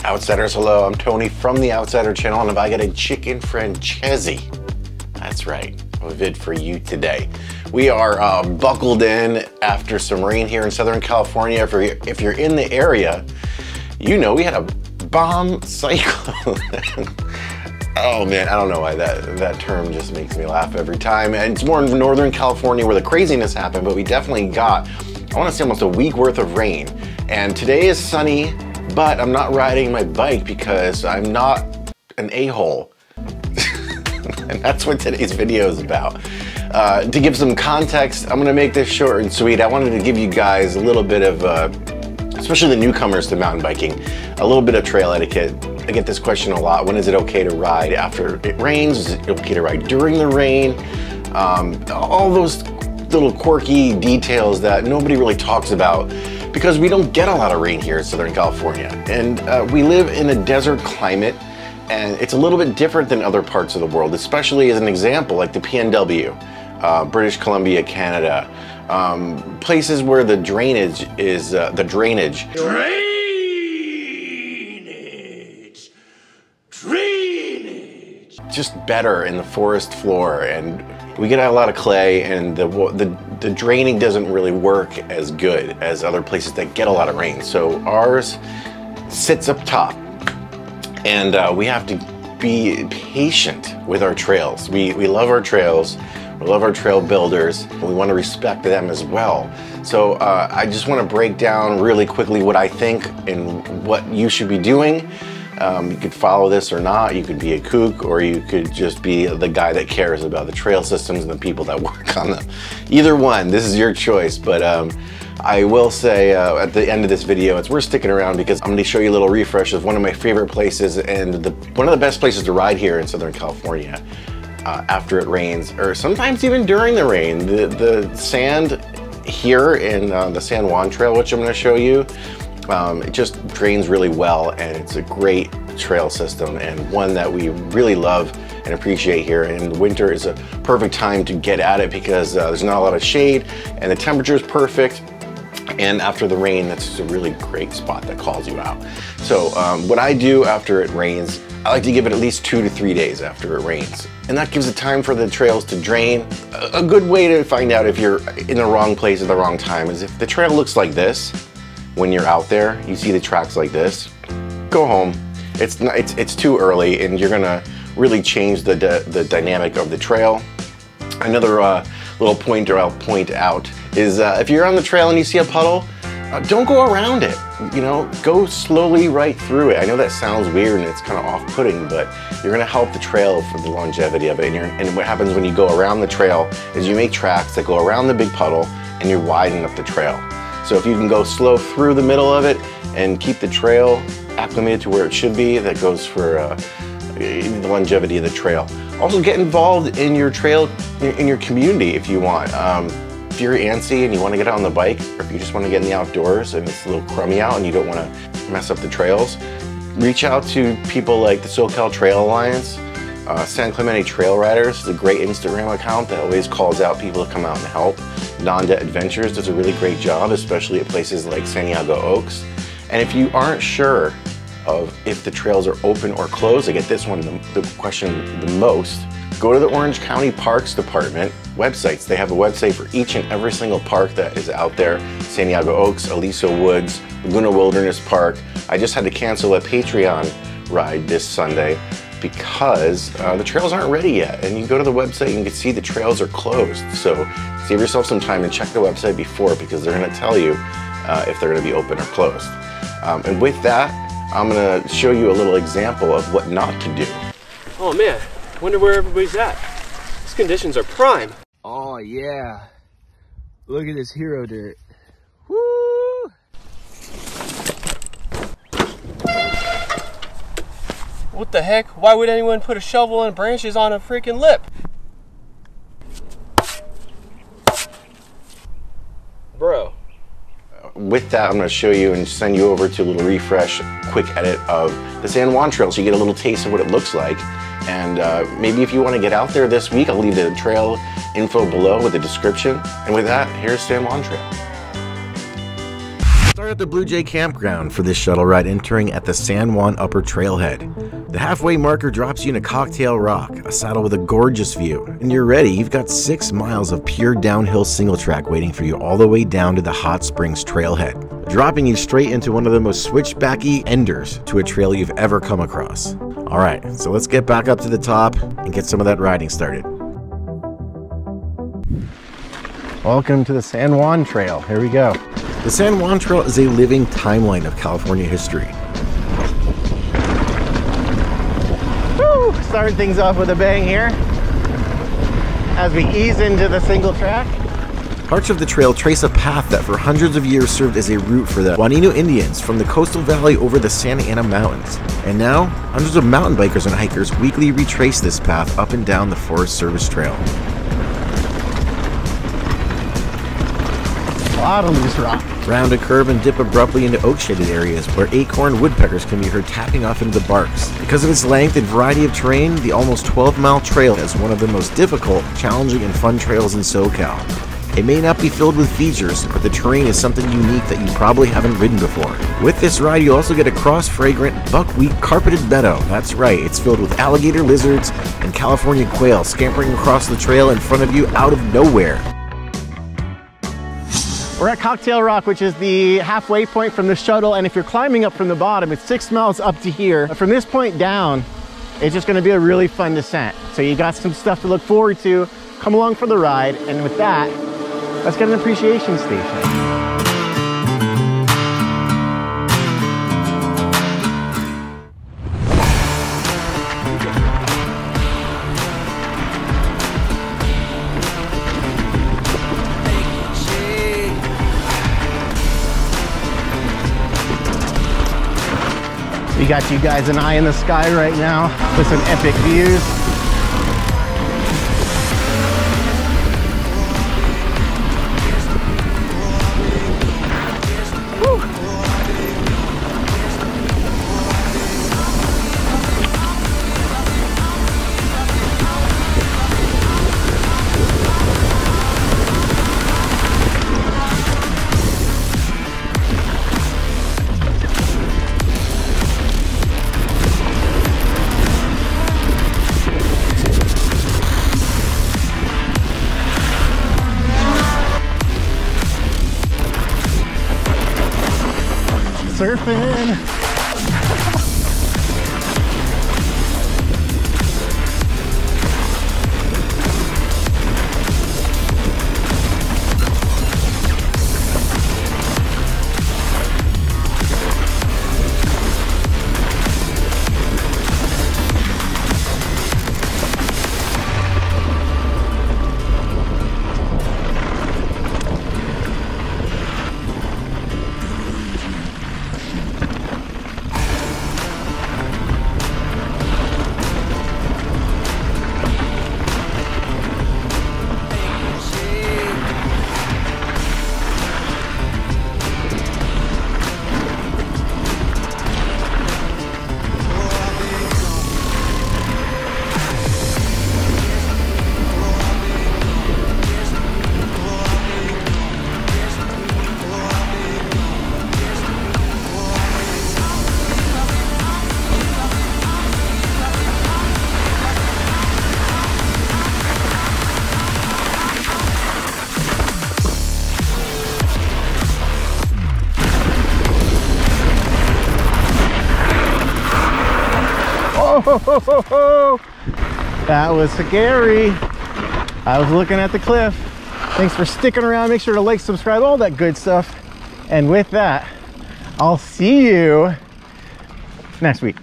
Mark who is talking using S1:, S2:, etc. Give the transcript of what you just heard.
S1: Outsiders, hello, I'm Tony from the Outsider channel, and I got a chicken francese. That's right, a vid for you today. We are buckled in after some rain here in Southern California. If you're in the area, you know we had a bomb cyclone. Oh man, I don't know why that term just makes me laugh every time. And it's more in Northern California where the craziness happened, but we definitely got, I want to say, almost a week worth of rain. And today is sunny, but I'm not riding my bike because I'm not an a-hole. And that's what today's video is about. To give some context, I'm gonna make this short and sweet. I wanted to give you guys a little bit of, especially the newcomers to mountain biking, a little bit of trail etiquette. I get this question a lot. When is it okay to ride after it rains? Is it okay to ride during the rain? All those little quirky details that nobody really talks about because we don't get a lot of rain here in Southern California. And we live in a desert climate, and it's a little bit different than other parts of the world, especially as an example, like the PNW, British Columbia, Canada, places where the drainage is, Drainage! Just better in the forest floor, and we get a lot of clay, and the draining doesn't really work as good as other places that get a lot of rain. So ours sits up top, and we have to be patient with our trails. We love our trails, we love our trail builders, and we want to respect them as well. So I just want to break down really quickly what I think and what you should be doing. You could follow this or not, you could be a kook, or you could just be the guy that cares about the trail systems and the people that work on them. Either one, this is your choice, but I will say at the end of this video, it's worth sticking around because I'm going to show you a little refresh of one of my favorite places and one of the best places to ride here in Southern California after it rains, or sometimes even during the rain. The sand here in the San Juan Trail, which I'm going to show you, it just drains really well, and it's a great trail system and one that we really love and appreciate here. And winter is a perfect time to get at it because there's not a lot of shade and the temperature is perfect. And after the rain, that's just a really great spot that calls you out. So what I do after it rains, I like to give it at least 2 to 3 days after it rains. And that gives it time for the trails to drain. A good way to find out if you're in the wrong place at the wrong time is if the trail looks like this. When you're out there, you see the tracks like this, go home. It's too early, and you're gonna really change the dynamic of the trail. Another little pointer I'll point out is if you're on the trail and you see a puddle, don't go around it. You know, go slowly right through it. I know that sounds weird and it's kind of off-putting, but you're gonna help the trail for the longevity of it. And what happens when you go around the trail is you make tracks that go around the big puddle, and you widen up the trail. So if you can go slow through the middle of it and keep the trail acclimated to where it should be, that goes for the longevity of the trail. Also get involved in your trail, in your community if you want. If you're antsy and you want to get out on the bike, or if you just want to get in the outdoors and it's a little crummy out and you don't want to mess up the trails, reach out to people like the SoCal Trail Alliance. San Clemente Trail Riders is a great Instagram account that always calls out people to come out and help. Non-Det Adventures does a really great job, especially at places like San Diego Oaks. And if you aren't sure of if the trails are open or closed, I get this one, the question the most, go to the Orange County Parks Department websites. They have a website for each and every single park that is out there. San Diego Oaks, Aliso Woods, Laguna Wilderness Park. I just had to cancel a Patreon ride this Sunday because the trails aren't ready yet. And you go to the website and you can see the trails are closed. So save yourself some time and check the website before, because they're gonna tell you if they're gonna be open or closed. And with that, I'm gonna show you a little example of what not to do.
S2: Oh man, wonder where everybody's at. These conditions are prime.
S3: Oh yeah, look at this hero dirt. Woo!
S2: What the heck? Why would anyone put a shovel and branches on a freaking lip? Bro.
S1: With that, I'm going to show you and send you over to a little refresh, quick edit of the San Juan Trail so you get a little taste of what it looks like. And maybe if you want to get out there this week, I'll leave the trail info below with the description. And with that, here's San Juan Trail. Start at the Blue Jay Campground for this shuttle ride, entering at the San Juan Upper Trailhead. The halfway marker drops you in a Cocktail Rock, a saddle with a gorgeous view. And you're ready. You've got 6 miles of pure downhill single track waiting for you all the way down to the Hot Springs Trailhead, dropping you straight into one of the most switchbacky enders to a trail you've ever come across. Alright, so let's get back up to the top and get some of that riding started. Welcome to the San Juan Trail. Here we go. The San Juan Trail is a living timeline of California history. Woo! Starting things off with a bang here as we ease into the single track. Parts of the trail trace a path that for hundreds of years served as a route for the Juanino Indians from the coastal valley over the Santa Ana Mountains. And now, hundreds of mountain bikers and hikers weekly retrace this path up and down the Forest Service Trail. A lot of loose rock. Round a curve and dip abruptly into oak-shaded areas where acorn woodpeckers can be heard tapping off into the barks. Because of its length and variety of terrain, the almost 12-mile trail is one of the most difficult, challenging, and fun trails in SoCal. It may not be filled with features, but the terrain is something unique that you probably haven't ridden before. With this ride, you also get a cross-fragrant, buckwheat carpeted meadow. That's right, it's filled with alligator lizards and California quail scampering across the trail in front of you out of nowhere. We're at Cocktail Rock, which is the halfway point from the shuttle, and if you're climbing up from the bottom, it's 6 miles up to here. From this point down, it's just gonna be a really fun descent. So you got some stuff to look forward to. Come along for the ride, and with that, let's get an appreciation station. We got you guys an eye in the sky right now with some epic views. Surfing. Oh, that was scary. I was looking at the cliff. Thanks for sticking around. Make sure to like, subscribe, all that good stuff. And with that, I'll see you next week.